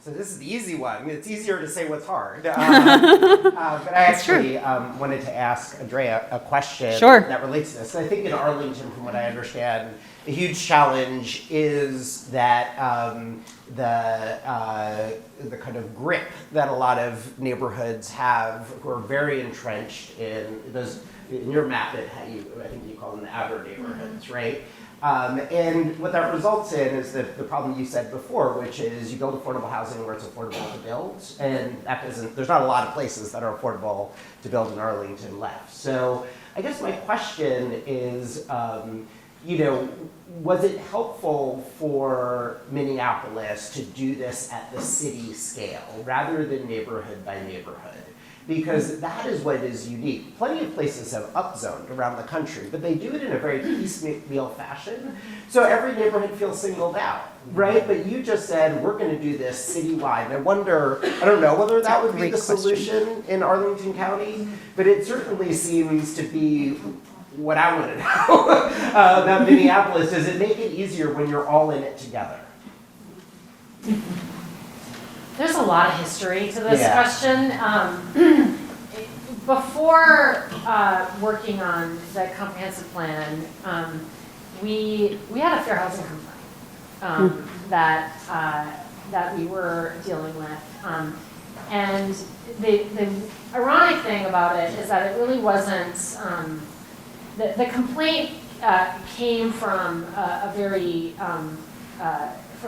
So this is the easy one. It's easier to say what's hard. But I actually wanted to ask Andrea a question that relates to this. I think in Arlington, from what I understand, a huge challenge is that the kind of grip that a lot of neighborhoods have who are very entrenched in those, in your map, I think you call them the outer neighborhoods, right? And what that results in is the problem you said before, which is you build affordable housing where it's affordable to build, and that doesn't, there's not a lot of places that are affordable to build in Arlington left. So I guess my question is, you know, was it helpful for Minneapolis to do this at the city scale rather than neighborhood by neighborhood? Because that is what is unique. Plenty of places have upzoned around the country, but they do it in a very piecemeal fashion. So every neighborhood feels singled out, right? But you just said, we're gonna do this citywide. And I wonder, I don't know whether that would be the solution in Arlington County, but it certainly seems to be what I want to know about Minneapolis. Does it make it easier when you're all in it together? There's a lot of history to this question. Before working on the comprehensive plan, we had a fair housing complaint that we were dealing with. And the ironic thing about it is that it really wasn't, the complaint came from a very,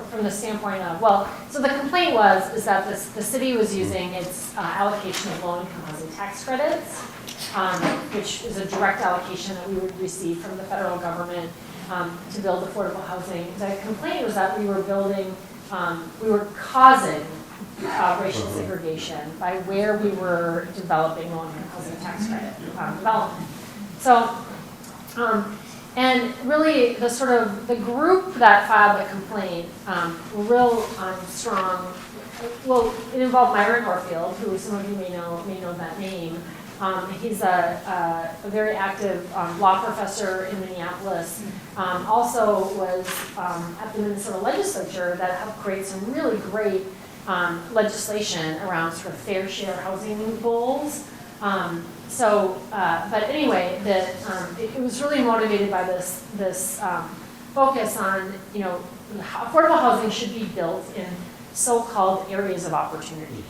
from the standpoint of, well, so the complaint is that the city was using its allocation of low-income housing tax credits, which is a direct allocation that we would receive from the federal government to build affordable housing. The complaint was that we were building, we were causing racial segregation by where we were developing low-income housing tax credit development. So, and really, the group that filed the complaint were real strong. Well, it involved Myron Orfield, who some of you may know that name. He's a very active law professor in Minneapolis. Also was at the Minnesota legislature that helped create some really great legislation around sort of fair share housing goals. But anyway, it was really motivated by this focus on, you know, affordable housing should be built in so-called areas of opportunity.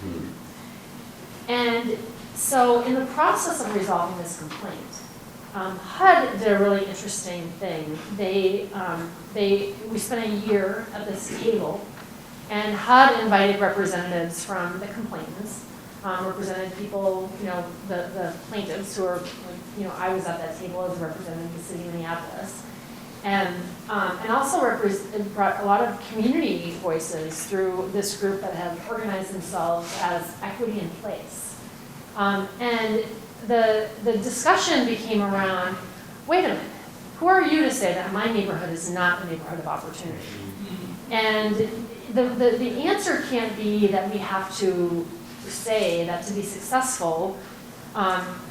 And so in the process of resolving this complaint, HUD did a really interesting thing. We spent a year at this table, and HUD invited representatives from the complainants, represented people, you know, the plaintiffs who are, you know, I was at that table as a representative of the city of Minneapolis, and also brought a lot of community voices through this group that have organized themselves as Equity in Place. And the discussion became around, wait a minute, who are you to say that my neighborhood is not a neighborhood of opportunity? And the answer can't be that we have to say that to be successful,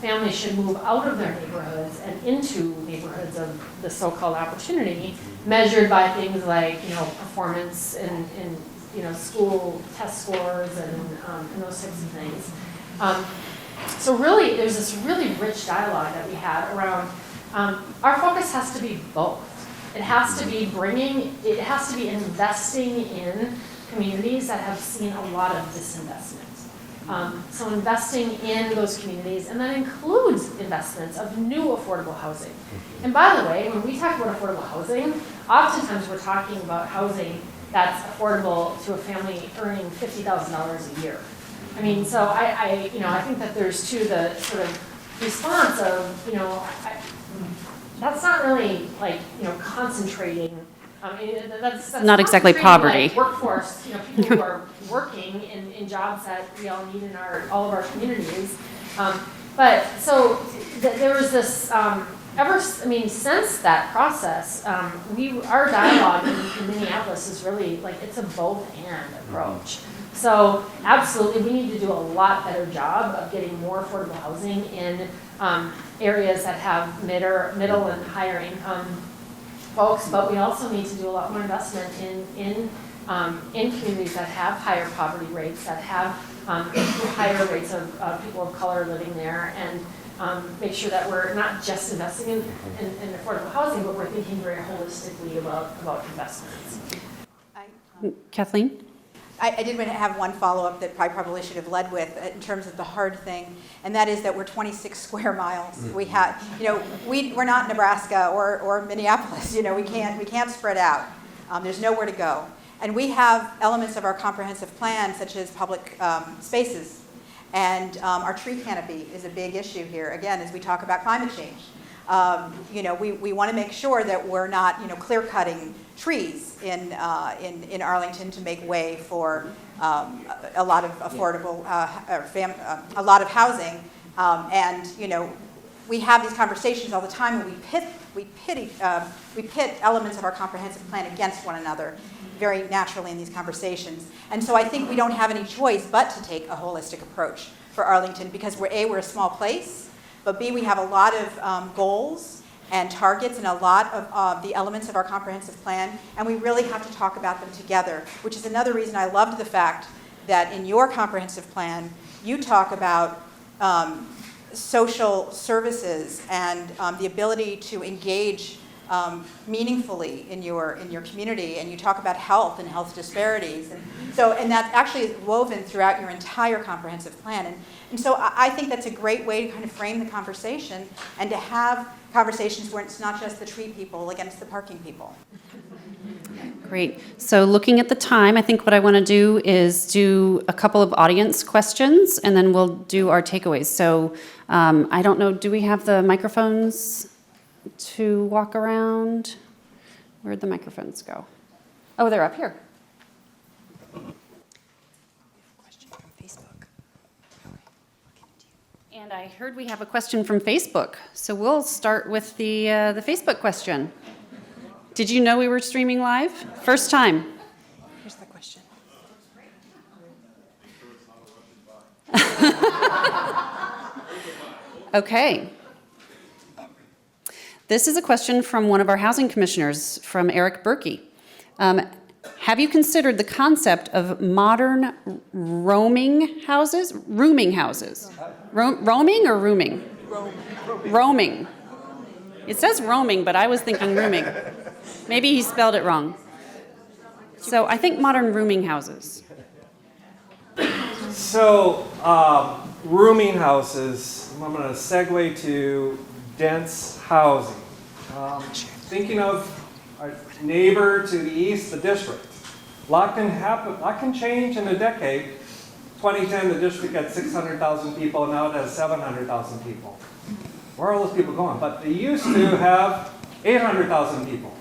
families should move out of their neighborhoods and into neighborhoods of the so-called opportunity, measured by things like, you know, performance in you know, school test scores and those types of things. So really, there's this really rich dialogue that we had around, our focus has to be both. It has to be investing in communities that have seen a lot of disinvestment. So investing in those communities, and that includes investments of new affordable housing. And by the way, when we talk about affordable housing, oftentimes we're talking about housing that's affordable to a family earning $50,000 a year. I mean, so I think that there's too the sort of response of, you know, that's not really like, you know, concentrating. I mean, that's not exactly poverty. Like workforce, you know, people who are working in jobs that we all need in all of our communities. But so there was this, since that process, our dialogue in Minneapolis is really like, it's a both-and approach. So absolutely, we need to do a lot better job of getting more affordable housing in areas that have middle and higher income folks, but we also need to do a lot more investment in communities that have higher poverty rates, that have higher rates of people of color living there, and make sure that we're not just investing in affordable housing, but we're thinking very holistically about investments. Kathleen? I did want to have one follow-up that I probably should have led with in terms of the hard thing, and that is that we're 26 square miles. We have, we're not Nebraska or Minneapolis. We can't spread out. There's nowhere to go, and we have elements of our comprehensive plan, such as public spaces, and our tree canopy is a big issue here. Again, as we talk about climate change, we want to make sure that we're not, clear-cutting trees in Arlington to make way for a lot of affordable, a lot of housing, and we have these conversations all the time, and we pit elements of our comprehensive plan against one another very naturally in these conversations. And so I think we don't have any choice but to take a holistic approach for Arlington, because we're a small place, but B, we have a lot of goals and targets and a lot of the elements of our comprehensive plan, and we really have to talk about them together, which is another reason I loved the fact that in your comprehensive plan, you talk about social services and the ability to engage meaningfully in your community, and you talk about health and health disparities, and that's actually woven throughout your entire comprehensive plan, and so I think that's a great way to kind of frame the conversation and to have conversations where it's not just the tree people against the parking people. Great. So looking at the time, I think what I want to do is do a couple of audience questions, and then we'll do our takeaways. So I don't know, do we have the microphones to walk around? Where'd the microphones go? Oh, they're up here. Question from Facebook. And I heard we have a question from Facebook. So we'll start with the Facebook question. Did you know we were streaming live? First time. Here's the question. Okay. This is a question from one of our housing commissioners, from Eric Berkey. Have you considered the concept of modern rooming houses? Rooming or rooming? Roaming. It says roaming, but I was thinking rooming. Maybe he spelled it wrong. So I think modern rooming houses. So, rooming houses, I'm going to segue to dense housing. Thinking of our neighbor to the east, the district. A lot can change in a decade. 2010, the district had 600,000 people, now it has 700,000 people. Where are all those people going? But they used to have 800,000 people.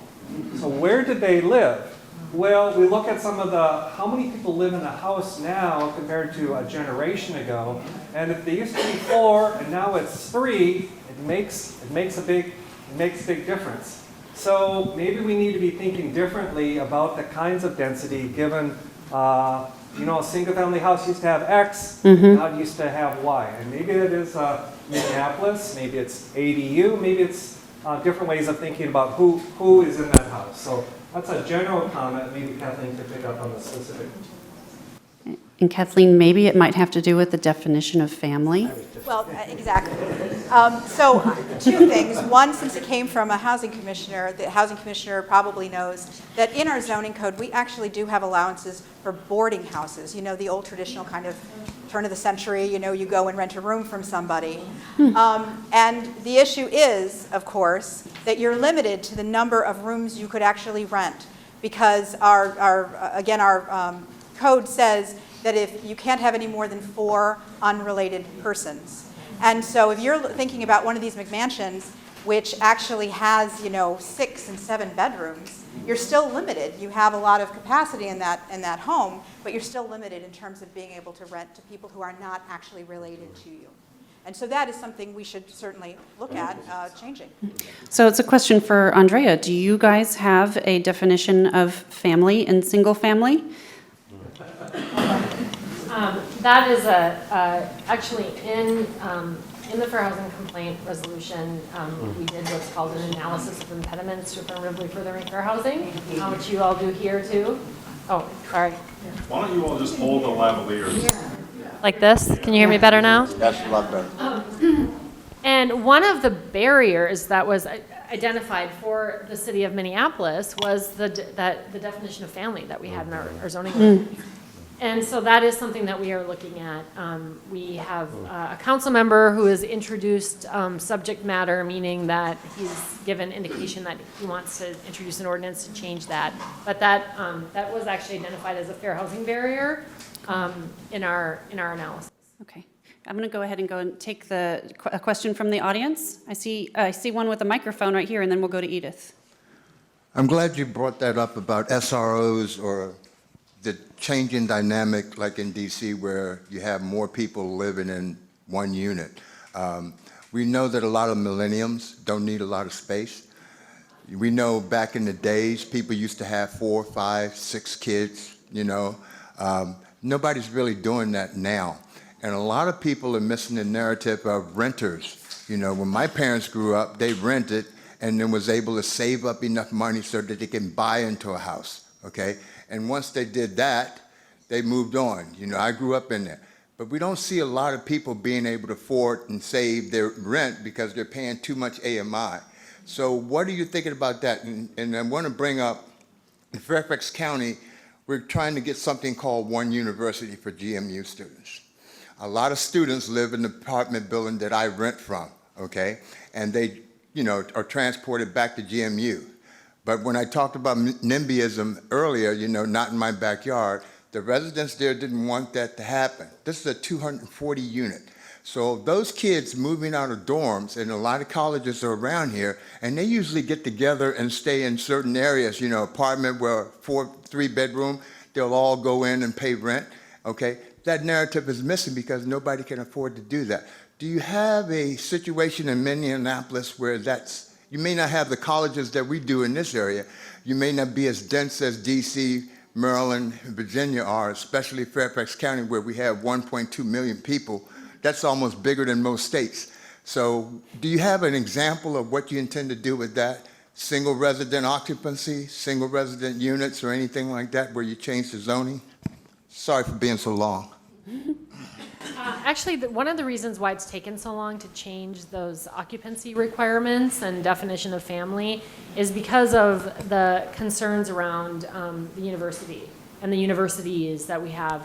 So where did they live? Well, we look at how many people live in a house now compared to a generation ago, and if they used to be 4 and now it's 3, it makes a big difference. So maybe we need to be thinking differently about the kinds of density given, a single-family house used to have X, now it used to have Y, and maybe it is Minneapolis, maybe it's ADU, maybe it's different ways of thinking about who is in that house. So that's a general comment. Maybe Kathleen could pick up on the specific. And Kathleen, maybe it might have to do with the definition of family. Well, exactly. So 2 things. One, since it came from a housing commissioner, the housing commissioner probably knows that in our zoning code, we actually do have allowances for boarding houses. The old traditional kind of turn of the century, you go and rent a room from somebody. And the issue is, of course, that you're limited to the number of rooms you could actually rent, because our code says that if you can't have any more than 4 unrelated persons. And so if you're thinking about one of these McMansions, which actually has, 6 and 7 bedrooms, you're still limited. You have a lot of capacity in that home, but you're still limited in terms of being able to rent to people who are not actually related to you. And so that is something we should certainly look at changing. So it's a question for Andrea. Do you guys have a definition of family and single family? That is actually in in the fair housing complaint resolution, we did what's called an analysis of impediments to affirmatively furthering fair housing, which you all do here too. Oh, sorry. Why don't you all just hold the lavaliers? Like this? Can you hear me better now? That's a lot better. And one of the barriers that was identified for the city of Minneapolis was the definition of family that we had in our zoning ordinance. And so that is something that we are looking at. We have a council member who has introduced subject matter, meaning that he's given indication that he wants to introduce an ordinance to change that. But that was actually identified as a fair housing barrier in our analysis. Okay. I'm going to go ahead and take a question from the audience. I see one with a microphone right here, and then we'll go to Edith. I'm glad you brought that up about SROs or the changing dynamic like in DC where you have more people living in one unit. We know that a lot of millennials don't need a lot of space. We know back in the days, people used to have 4, 5, 6 kids, you know. Nobody's really doing that now. And a lot of people are missing the narrative of renters. You know, when my parents grew up, they rented and then was able to save up enough money so that they can buy into a house, okay? And once they did that, they moved on. You know, I grew up in there. But we don't see a lot of people being able to afford and save their rent because they're paying too much AMI. So what are you thinking about that? And I want to bring up, in Fairfax County, we're trying to get something called One University for GMU students. A lot of students live in the apartment building that I rent from, okay? And they, you know, are transported back to GMU. But when I talked about NIMBYism earlier, you know, not in my backyard, the residents there didn't want that to happen. This is a 240 unit. So those kids moving out of dorms, and a lot of colleges are around here, and they usually get together and stay in certain areas, you know, apartment where 3 bedroom, they'll all go in and pay rent, okay? That narrative is missing because nobody can afford to do that. Do you have a situation in Minneapolis where you may not have the colleges that we do in this area. You may not be as dense as DC, Maryland, and Virginia are, especially Fairfax County where we have 1.2 million people. That's almost bigger than most states. So do you have an example of what you intend to do with that? Single resident occupancy, single resident units, or anything like that where you change the zoning? Sorry for being so long. Actually, one of the reasons why it's taken so long to change those occupancy requirements and definition of family is because of the concerns around the university and the universities that we have,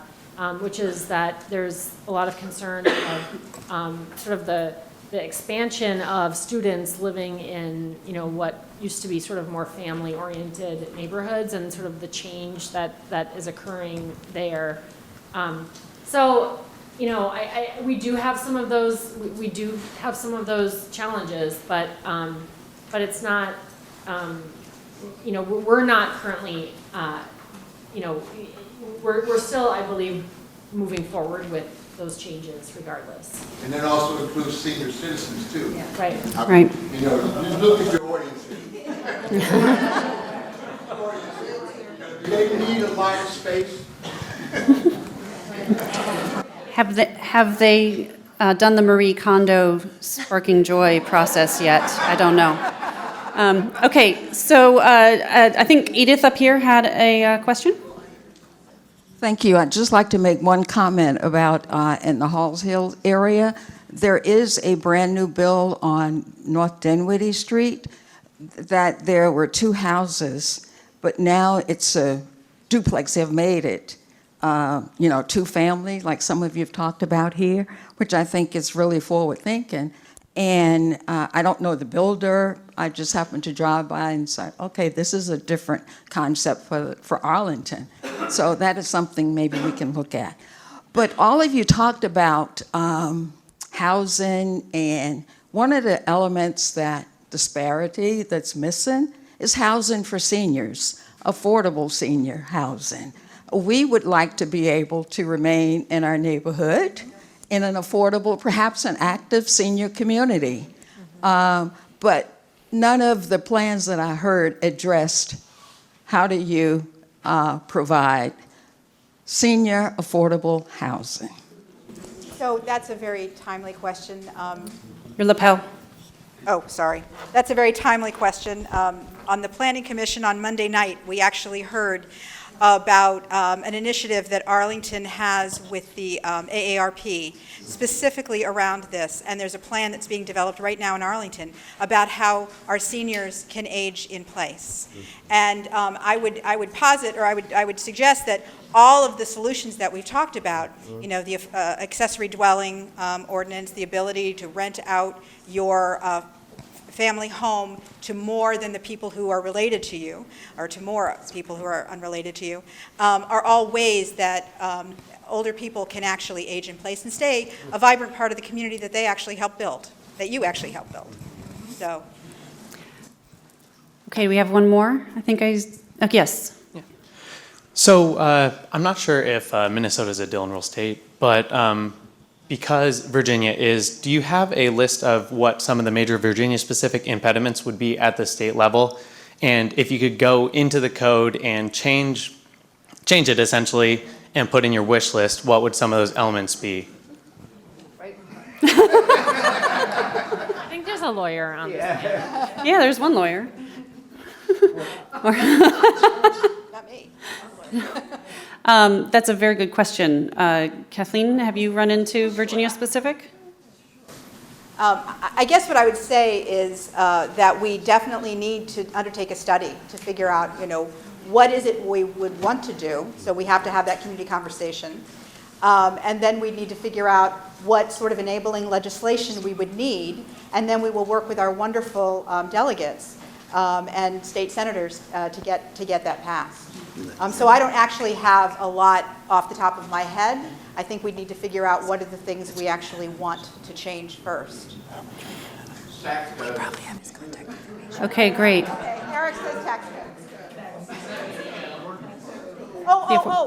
which is that there's a lot of concern of sort of the expansion of students living in, you know, what used to be sort of more family-oriented neighborhoods and sort of the change that is occurring there. So, you know, we do have some of those. We do have some of those challenges, but it's not. You know, we're not currently. You know, we're still, I believe, moving forward with those changes regardless. And that also includes senior citizens too. Yeah. Right. Right. You know, just look at your audience. Do they need a lot of space? Have they done the Marie Kondo sparking joy process yet? I don't know. Okay, so I think Edith up here had a question. Thank you. I'd just like to make one comment about in the Halls Hill area. There is a brand new bill on North Dinwiddie Street that there were 2 houses, but now it's a duplex. They've made it, you know, 2 family, like some of you have talked about here, which I think is really forward thinking. And I don't know the builder. I just happened to drive by and say, okay, this is a different concept for Arlington. So that is something maybe we can look at. But all of you talked about housing, and one of the elements that disparity that's missing is housing for seniors, affordable senior housing. We would like to be able to remain in our neighborhood in an affordable, perhaps an active senior community. But none of the plans that I heard addressed how do you provide senior affordable housing. So that's a very timely question. Your lapel. Oh, sorry. That's a very timely question. On the Planning Commission on Monday night, we actually heard about an initiative that Arlington has with the AARP, specifically around this. And there's a plan that's being developed right now in Arlington about how our seniors can age in place. And I would posit, or I would suggest that all of the solutions that we've talked about, you know, the accessory dwelling ordinance, the ability to rent out your family home to more than the people who are related to you, or to more people who are unrelated to you, are all ways that older people can actually age in place and stay a vibrant part of the community that they actually help build, that you actually help build. So. Okay, we have one more. I think yes. So I'm not sure if Minnesota is a Dillon Rule state, but because Virginia is, do you have a list of what some of the major Virginia-specific impediments would be at the state level? And if you could go into the code and change it essentially and put in your wish list, what would some of those elements be? I think there's a lawyer on this. Yeah, there's one lawyer. Not me. That's a very good question. Kathleen, have you run into Virginia specific? I guess what I would say is that we definitely need to undertake a study to figure out, you know, what is it we would want to do. So we have to have that community conversation. And then we need to figure out what sort of enabling legislation we would need. And then we will work with our wonderful delegates and state senators to get that passed. So I don't actually have a lot off the top of my head. I think we need to figure out what are the things we actually want to change first. Okay, great. Okay, Eric says tax cuts.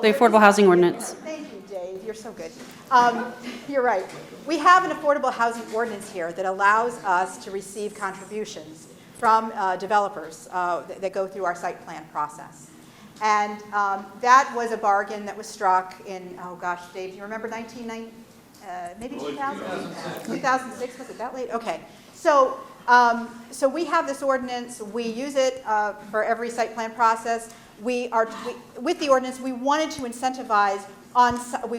The affordable housing ordinance. Thank you, Dave. You're so good. You're right. We have an affordable housing ordinance here that allows us to receive contributions from developers that go through our site plan process. And that was a bargain that was struck in, oh gosh, Dave, do you remember 1990, maybe 2000? 2006, was it that late? Okay. So we have this ordinance. We use it for every site plan process. With the ordinance, we wanted to incentivize on-site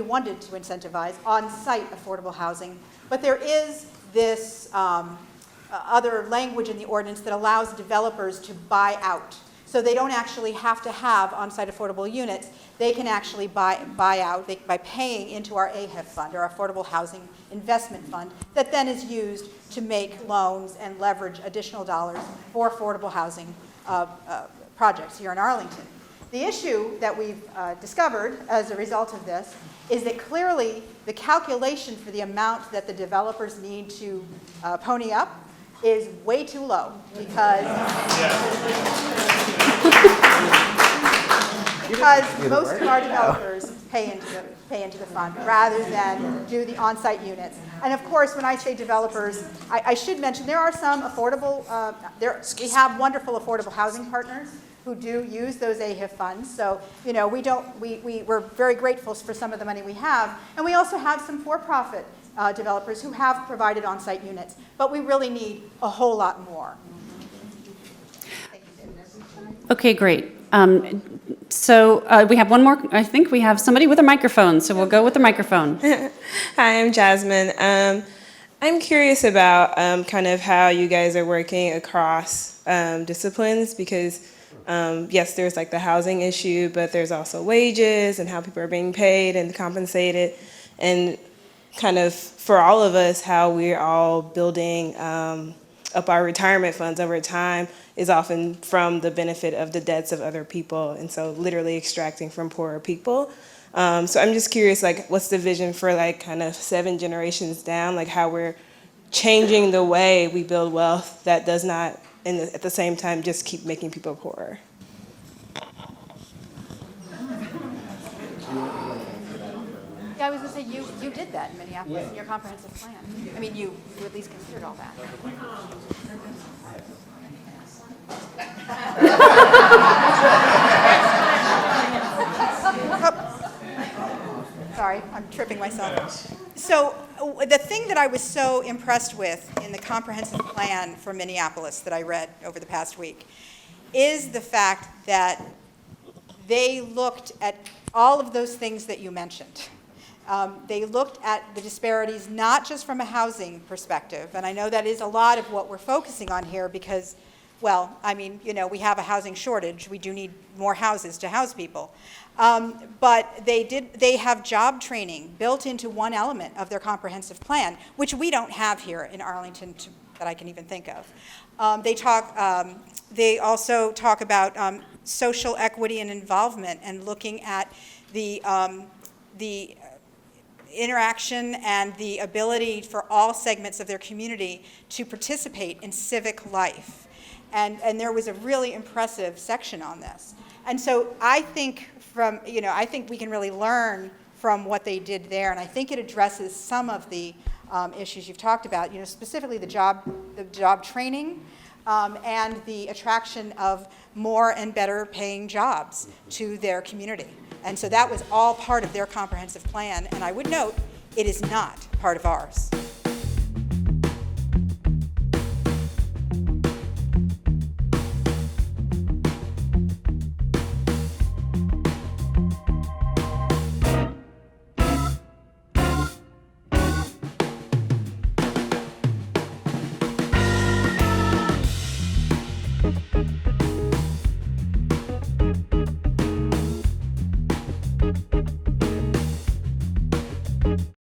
affordable housing, but there is this other language in the ordinance that allows developers to buy out. So they don't actually have to have on-site affordable units. They can actually buy out by paying into our AHIF fund, our Affordable Housing Investment Fund, that then is used to make loans and leverage additional dollars for affordable housing projects here in Arlington. The issue that we've discovered as a result of this is that clearly the calculation for the amount that the developers need to pony up is way too low because most of our developers pay into the fund rather than do the on-site units. And of course, when I say developers, I should mention there are some affordable. We have wonderful affordable housing partners who do use those AHIF funds. So, you know, we're very grateful for some of the money we have. And we also have some for-profit developers who have provided on-site units. But we really need a whole lot more. Okay, great. So we have one more. I think we have somebody with a microphone, so we'll go with the microphone. Hi, I'm Jasmine. I'm curious about kind of how you guys are working across disciplines because yes, there's like the housing issue, but there's also wages and how people are being paid and compensated, and kind of for all of us, how we're all building up our retirement funds over time is often from the benefit of the debts of other people, and so literally extracting from poorer people. So I'm just curious, like, what's the vision for like kind of 7 generations down, like how we're changing the way we build wealth that does not, and at the same time, just keep making people poorer. Yeah, I was going to say, you did that in Minneapolis in your comprehensive plan. I mean, you at least considered all that. Sorry, I'm tripping myself. So the thing that I was so impressed with in the comprehensive plan for Minneapolis that I read over the past week is the fact that they looked at all of those things that you mentioned. They looked at the disparities not just from a housing perspective, and I know that is a lot of what we're focusing on here because, well, I mean, you know, we have a housing shortage. We do need more houses to house people. But they have job training built into one element of their comprehensive plan, which we don't have here in Arlington that I can even think of. They also talk about social equity and involvement and looking at the interaction and the ability for all segments of their community to participate in civic life. And there was a really impressive section on this. And so I think I think we can really learn from what they did there, and I think it addresses some of the issues you've talked about, specifically the job training and the attraction of more and better paying jobs to their community. And so that was all part of their comprehensive plan, and I would note it is not part of ours.